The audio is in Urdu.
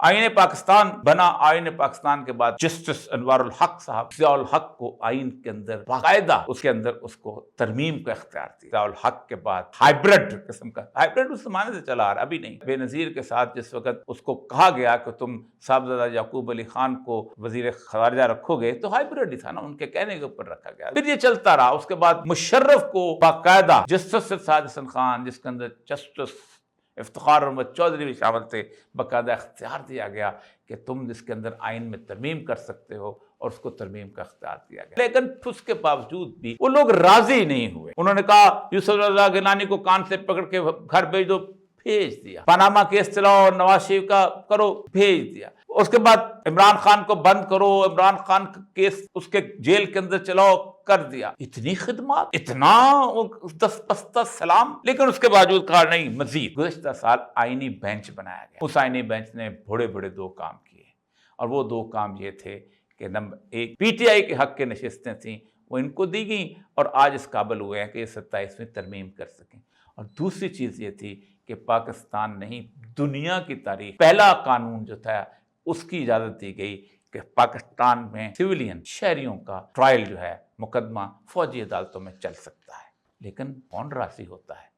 آئین پاکستان بنا، آئین پاکستان کے بعد جسٹس انوارُ الحق صاحب ضیاء الحق کو آئین کے اندر باقاعدہ اس کے اندر اس کو ترمیم کا اختیار دیا۔ ضیاء الحق کے بعد ہائبرڈ قسم کا، ہائبرڈ اس زمانے سے چلا آ رہا، ابھی نہیں، بے نظیر کے ساتھ جس وقت اس کو کہا گیا کہ تم صاحبزادہ یعقوب علی خان کو وزیر خارجہ رکھو گے تو ہائبرڈ ہی تھا نا، ان کے کہنے کے اوپر رکھا گیا، پھر یہ چلتا رہا۔ اس کے بعد مشرف کو باقاعدہ جسٹس سعد حسن خان، جس کے اندر جسٹس افتخار احمد چودھری بھی شامل تھے، باقاعدہ اختیار دیا گیا کہ تم اس کے اندر آئین میں ترمیم کر سکتے ہو، اور اس کو ترمیم کا اختیار دیا گیا۔ لیکن اس کے باوجود بھی وہ لوگ راضی نہیں ہوئے۔ انہوں نے کہا یوسف رضا گیلانی کو کان سے پکڑ کے گھر بھیج دو، بھیج دیا۔ پاناما کیس چلاؤ، نواز شریف کا کرو، بھیج دیا۔ اس کے بعد عمران خان کو بند کرو، عمران خان کا کیس اس کے جیل کے اندر چلاؤ، کر دیا۔ اتنی خدمات، اتنا دس پستہ سلام، لیکن اس کے باوجود کہا نہیں مزید۔ گزشتہ سال آئینی بینچ بنایا گیا، اس آئینی بینچ نے بڑے بڑے دو کام کیے، اور وہ دو کام یہ تھے کہ نمبر ایک، پی ٹی آئی کے حق کے نشستیں تھیں وہ ان کو دی گئیں، اور آج اس قابل ہوئے ہیں کہ یہ 27ویں ترمیم کر سکیں۔ اور دوسری چیز یہ تھی کہ پاکستان نہیں، دنیا کی تاریخ پہلا قانون جو تھا اس کی اجازت دی گئی کہ پاکستان میں سویلین شہریوں کا ٹرائل جو ہے، مقدمہ فوجی عدالتوں میں چل سکتا ہے۔ لیکن کون راضی ہوتا ہے؟